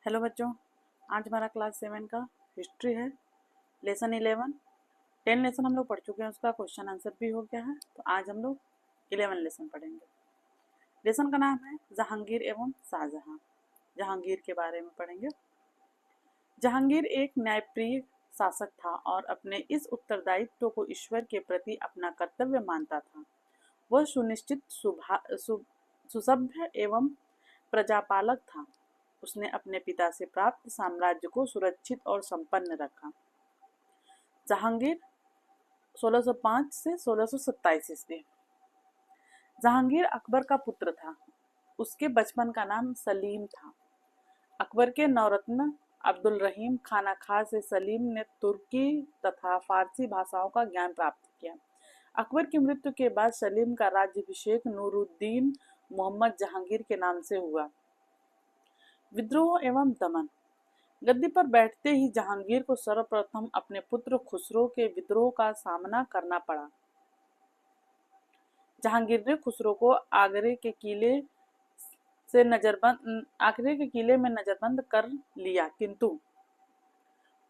Hello बच्चों, आज हमारा क्लास 7 का हिस्ट्री है। लेसन 11 10 लेसन हम लोग पढ़ चुके हैं, उसका क्वेश्चन आंसर भी हो गया है। तो आज हम लोग 11 लेसन पढ़ेंगे। लेसन का नाम है जहांगीर एवं शाहजहां। जहांगीर के बारे में पढ़ेंगे। जहांगीर एक न्यायप्रिय शासक था और अपने इस उत्तरदायित्व को ईश्वर के प्रति अपना कर्तव्य मानता था। वह सुनिश्चित सुसभ्य एवं प्रजापालक था। उसने अपने पिता से प्राप्त साम्राज्य को सुरक्षित और संपन्न रखा। जहांगीर 1605 से 1627 ईस्वी। जहांगीर अकबर का पुत्र था। उसके बचपन का नाम सलीम था। अकबर के नौरत्न अब्दुल रहीम खाना खां से सलीम ने तुर्की तथा फारसी भाषाओं का ज्ञान प्राप्त किया। अकबर की मृत्यु के बाद सलीम का राज्याभिषेक नूरुद्दीन मोहम्मद जहांगीर के नाम से हुआ। विद्रोह एवं दमन। गद्दी पर बैठते ही जहांगीर को सर्वप्रथम अपने पुत्र खुसरो के विद्रोह का सामना करना पड़ा। जहांगीर ने खुसरो को आगरे के किले में नजरबंद कर लिया, किंतु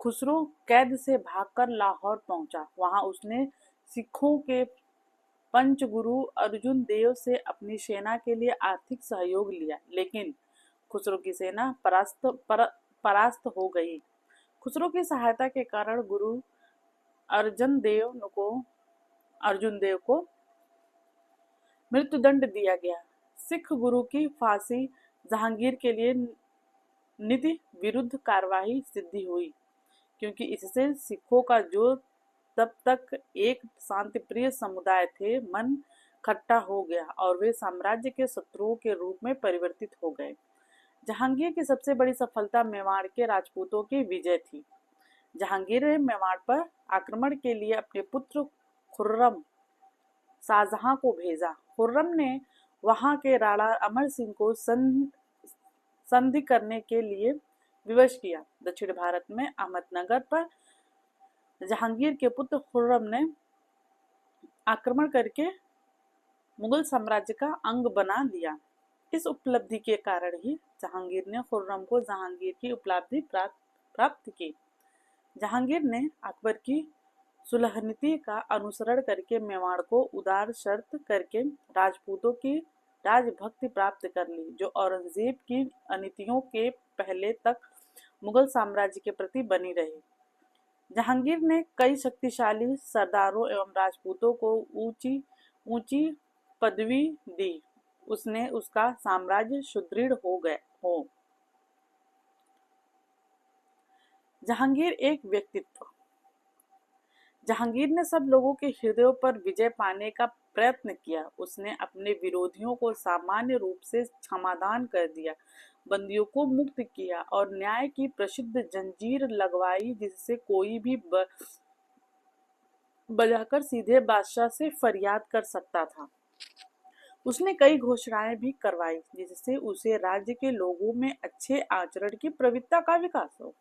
खुसरो कैद से भागकर लाहौर पहुंचा। वहां उसने सिखों के पंचगुरु अर्जुन देव से अपनी सेना के लिए आर्थिक सहयोग लिया, लेकिन खुसरो की सेना परास्त हो गई। खुसरो की सहायता के कारण गुरु अर्जुन देव को मृत्युदंड दिया गया। सिख गुरु की फांसी जहांगीर के लिए नीति विरुद्ध कार्रवाई सिद्ध हुई, क्योंकि इससे सिखों का जो तब तक एक शांतिप्रिय समुदाय थे, मन खट्टा हो गया और वे साम्राज्य के शत्रुओं के रूप में परिवर्तित हो गए। जहांगीर की सबसे बड़ी सफलता मेवाड़ के राजपूतों की विजय थी। जहांगीर ने मेवाड़ पर आक्रमण के लिए अपने पुत्र खुर्रम शाहजहां को भेजा। खुर्रम ने वहां के राणा अमर सिंह को संधि करने के लिए विवश किया। दक्षिण भारत में अहमदनगर पर जहांगीर के पुत्र खुर्रम ने आक्रमण करके मुगल साम्राज्य का अंग बना लिया। इस उपलब्धि के कारण ही जहांगीर ने खुर्रम को जहांगीर की उपाधि प्राप्त की। जहांगीर ने अकबर की सुलह नीति का अनुसरण करके मेवाड़ को उदार शर्त करके राजपूतों की राजभक्ति प्राप्त कर ली, जो औरंगजेब की अनीतियों के पहले तक मुगल साम्राज्य के प्रति बनी रही। जहांगीर ने कई शक्तिशाली सरदारों एवं राजपूतों को ऊंची ऊंची पदवी दी। उसने उसका साम्राज्य सुदृढ़ हो। जहांगीर एक व्यक्तित्व। जहांगीर ने सब लोगों के हृदयों पर विजय पाने का प्रयत्न किया। उसने अपने विरोधियों को सामान्य रूप से क्षमादान कर दिया, बंदियों को मुक्त किया और न्याय की प्रसिद्ध जंजीर लगवाई, जिससे कोई भी बजाकर सीधे बादशाह से फरियाद कर सकता था। उसने कई घोषणाएं भी करवाई, जिससे उसे राज्य के लोगों में अच्छे आचरण की प्रवृत्ति का विकास हो।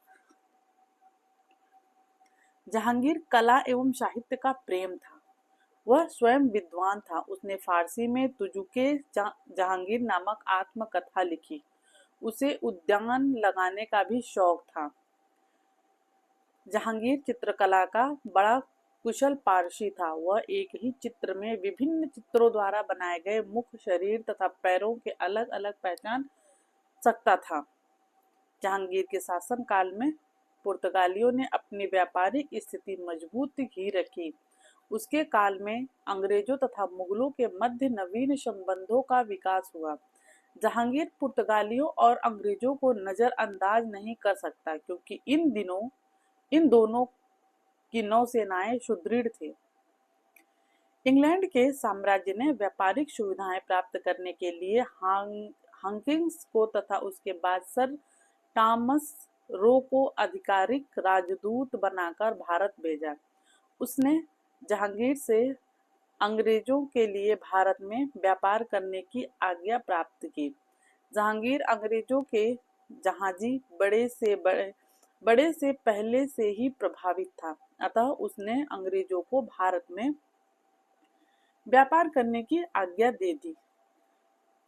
जहांगीर कला एवं साहित्य का प्रेम था। वह स्वयं विद्वान था। उसने फारसी में तुजुके जहांगीर नामक आत्मकथा लिखी। उसे उद्यान लगाने का भी शौक था। जहांगीर चित्रकला का बड़ा कुशल पारसी था। वह एक ही चित्र में विभिन्न चित्रों द्वारा बनाए गए मुख, शरीर तथा पैरों के अलग अलग पहचान सकता था। जहांगीर के शासन काल में पुर्तगालियों ने अपनी व्यापारिक स्थिति मजबूत ही रखी। उसके काल में अंग्रेजों तथा मुगलों के मध्य नवीन संबंधों का विकास हुआ। जहांगीर पुर्तगालियों और अंग्रेजों को नजरअंदाज नहीं कर सकता, क्योंकि इन दोनों की नौसेनाएं सुदृढ़ थे। इंग्लैंड के साम्राज्य ने व्यापारिक सुविधाएं प्राप्त करने के लिए हॉकिंस को तथा उसके बाद सर टॉमस रो को आधिकारिक राजदूत बनाकर भारत भेजा। उसने जहांगीर से अंग्रेजों के लिए भारत में व्यापार करने की आज्ञा प्राप्त की। जहांगीर अंग्रेजों के जहाजी बड़े से पहले से ही प्रभावित था, अतः उसने अंग्रेजों को भारत में व्यापार करने की आज्ञा दे दी।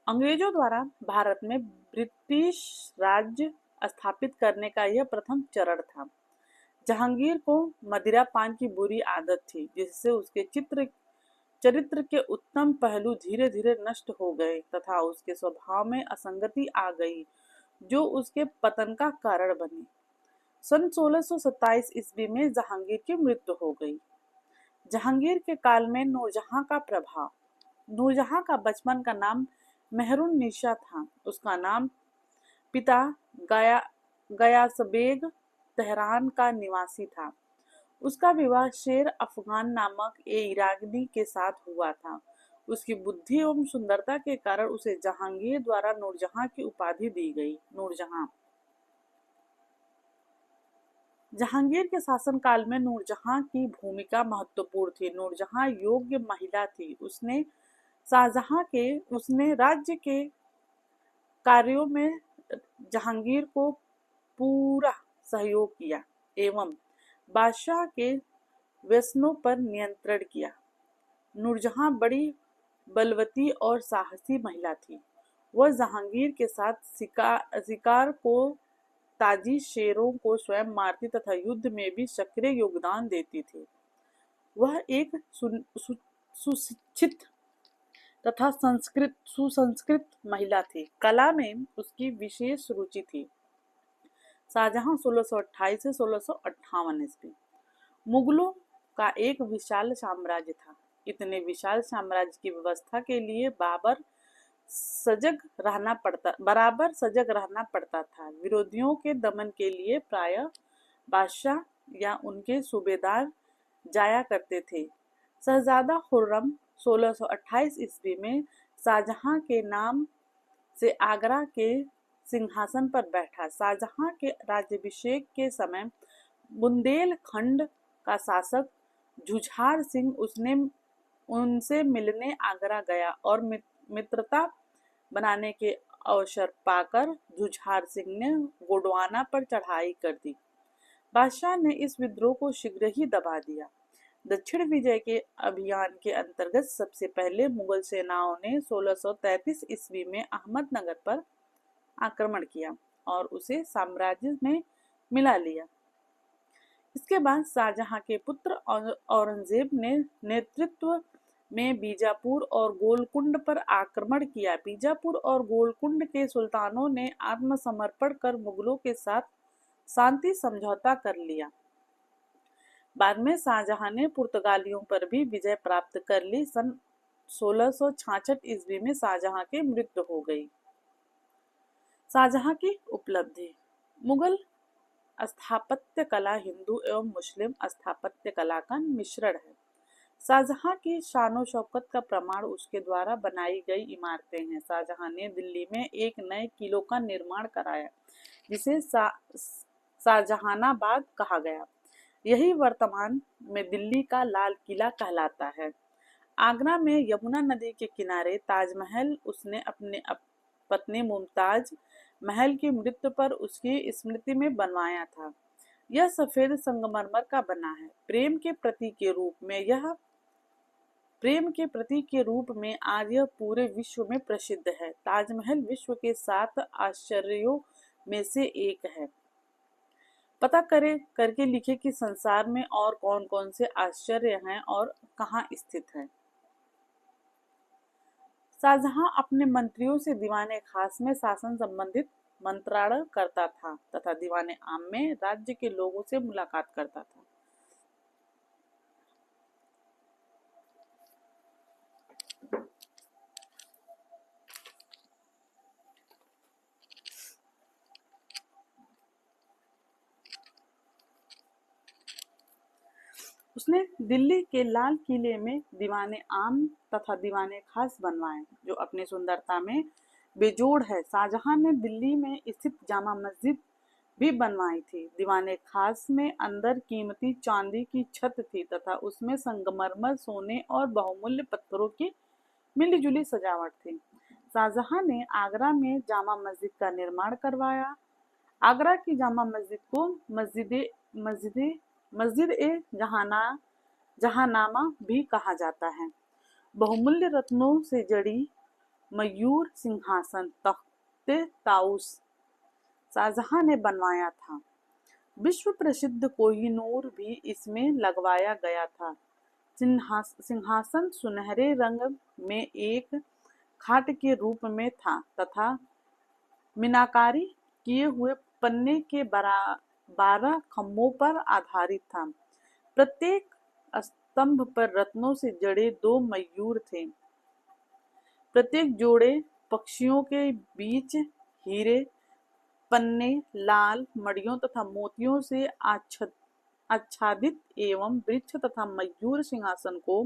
अंग्रेजों द्वारा भारत में ब्रिटिश राज्य स्थापित करने का यह प्रथम चरण था। जहांगीर को मदिरा पान की बुरी आदत थी, जिससे उसके चरित्र के उत्तम पहलू धीरे धीरे नष्ट हो गए तथा उसके स्वभाव में असंगति आ गई, जो उसके पतन का कारण बनी। सन 1627 ईस्वी में जहांगीर की मृत्यु हो गई। जहांगीर के काल में नूरजहां का प्रभाव। नूरजहां का बचपन का नाम मेहरुन निशा था। उसका नाम पिता गयासबेग तेहरान का निवासी था। उसका विवाह शेर अफगान नामक ईरानी के साथ हुआ था। उसकी बुद्धि एवं सुंदरता के कारण उसे जहांगीर द्वारा नूरजहां की उपाधि दी गई। नूरजहां जहांगीर के शासनकाल में नूरजहां की भूमिका महत्वपूर्ण थी। नूरजहां योग्य महिला थी। उसने राज्य के कार्यों में जहांगीर को पूरा सहयोग किया एवं बादशाह के व्यसनों पर नियंत्रण किया। नूरजहां बड़ी बलवती और साहसी महिला थी। वह जहांगीर के साथ शिकार को ताजी शेरों को स्वयं मारती तथा युद्ध में भी सक्रिय योगदान देती थी। वह एक सुशिक्षित तथा सुसंस्कृत महिला थी। कला में उसकी विशेष रुचि थी। शाहजहां 1628 से 1658 ईस्वी। मुगलों का एक विशाल साम्राज्य था। इतने विशाल साम्राज्य की व्यवस्था के लिए बराबर सजग रहना पड़ता था। विरोधियों के दमन के लिए प्रायः बादशाह या उनके सूबेदार जाया करते थे। शहजादा खुर्रम 1628 ईस्वी में शाहजहां के नाम से आगरा के सिंहासन पर बैठा। शाहजहां के राज्याभिषेक के समय बुंदेलखंड का शासक जुझार सिंह उनसे मिलने आगरा गया और मित्रता बनाने के अवसर पाकर जुझार सिंह ने गोंडवाना पर चढ़ाई कर दी। बादशाह ने इस विद्रोह को शीघ्र ही दबा दिया। दक्षिण विजय के अभियान के अंतर्गत सबसे पहले मुगल सेनाओं ने 1633 ईस्वी में अहमदनगर पर आक्रमण किया और उसे साम्राज्य में मिला लिया। इसके बाद शाहजहां के पुत्र औरंगजेब ने नेतृत्व में बीजापुर और गोलकुंड पर आक्रमण किया। बीजापुर और गोलकुंड के सुल्तानों ने आत्मसमर्पण कर मुगलों के साथ शांति समझौता कर लिया। बाद में शाहजहां ने पुर्तगालियों पर भी विजय प्राप्त कर ली। सन 1666 ईस्वी में शाहजहां की मृत्यु हो गई। शाहजहां की उपलब्धि। मुगल स्थापत्य कला हिंदू एवं मुस्लिम स्थापत्य कला का मिश्रण है। शाहजहां की शानो शौकत का प्रमाण उसके द्वारा बनाई गई इमारतें हैं। शाहजहां ने दिल्ली में एक नए किले का निर्माण कराया, जिसे शाहजहानाबाद कहा गया। यही वर्तमान में दिल्ली का लाल किला कहलाता है। आगरा में यमुना नदी के किनारे ताजमहल उसने अपने पत्नी मुमताज महल की मृत्यु पर उसकी स्मृति में बनवाया था। यह सफेद संगमरमर का बना है। प्रेम के प्रतीक के रूप में आज यह पूरे विश्व में प्रसिद्ध है। ताजमहल विश्व के 7 आश्चर्यों में से एक है। पता करके लिखे कि संसार में और कौन कौन से आश्चर्य हैं और कहाँ स्थित हैं। शाहजहां अपने मंत्रियों से दीवाने खास में शासन संबंधित मंत्रालय करता था तथा दीवाने आम में राज्य के लोगों से मुलाकात करता था। उसने दिल्ली के लाल किले में दीवाने आम तथा दीवाने खास बनवाए, जो अपनी सुंदरता में बेजोड़ है। शाहजहां ने दिल्ली में स्थित जामा मस्जिद भी बनवाई थी। दीवाने खास में अंदर कीमती चांदी की छत थी तथा उसमें संगमरमर, सोने और बहुमूल्य पत्थरों की मिलीजुली सजावट थी। शाहजहां ने आगरा में जामा मस्जिद का निर्माण करवाया। आगरा की जामा मस्जिद को मस्जिद ए जहानामा भी कहा जाता है। बहुमूल्य रत्नों से जड़ी मयूर सिंहासन, तख्ते ताउस, शाहजहां ने बनवाया था। विश्व प्रसिद्ध कोहिनूर भी इसमें लगवाया गया था। सिंहासन सुनहरे रंग में एक खाट के रूप में था तथा मीनाकारी किए हुए पन्ने के 12 खम्भों पर आधारित था। प्रत्येक स्तंभ पर रत्नों से जड़े 2 मयूर थे। प्रत्येक जोड़े पक्षियों के बीच हीरे, पन्ने, लाल मड़ियों तथा मोतियों से आच्छादित एवं वृक्ष तथा मयूर सिंहासन को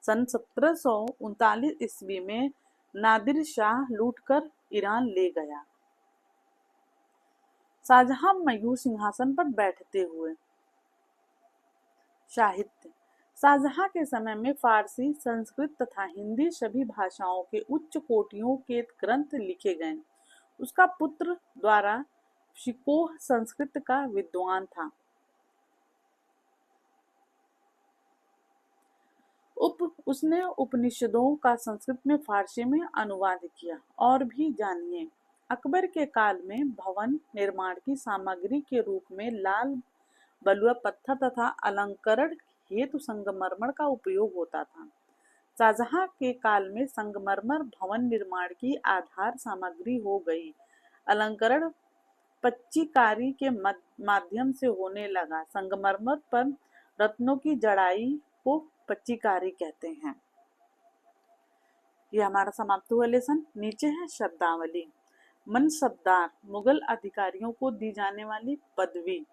सन 1739 ईस्वी में नादिर शाह लूटकर ईरान ले गया। शाहजहां मयूर सिंहासन पर बैठते हुए। साहित्य। शाहजहां के समय में फारसी, संस्कृत तथा हिंदी सभी भाषाओं के उच्च कोटियों के ग्रंथ लिखे गए। उसका पुत्र द्वारा शिकोह संस्कृत का विद्वान था। उसने उपनिषदों का संस्कृत में फारसी में अनुवाद किया। और भी जानिए। अकबर के काल में भवन निर्माण की सामग्री के रूप में लाल बलुआ पत्थर तथा अलंकरण हेतु संगमरमर का उपयोग होता था। शाहजहां के काल में संगमरमर भवन निर्माण की आधार सामग्री हो गई। अलंकरण पच्चीकारी के माध्यम से होने लगा। संगमरमर पर रत्नों की जड़ाई को पच्चीकारी कहते हैं। ये हमारा समाप्त हुआ लेसन। नीचे है शब्दावली। मनसबदार, मुगल अधिकारियों को दी जाने वाली पदवी।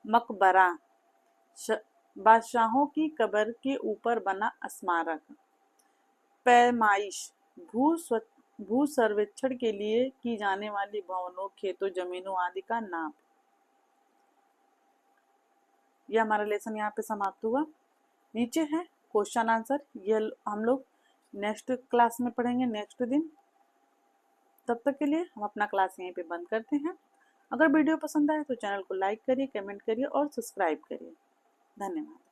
मकबरा, बादशाहों की कब्र के ऊपर बना स्मारक। पैमाइश, भू सर्वेक्षण के लिए की जाने वाली भवनों, खेतों, जमीनों आदि का नाप। यह हमारा लेसन यहाँ पे समाप्त हुआ। नीचे है क्वेश्चन आंसर। ये हम लोग नेक्स्ट क्लास में पढ़ेंगे, नेक्स्ट दिन। तब तक के लिए हम अपना क्लास यहीं पे बंद करते हैं। अगर वीडियो पसंद आए तो चैनल को लाइक करिए, कमेंट करिए और सब्सक्राइब करिए। धन्यवाद।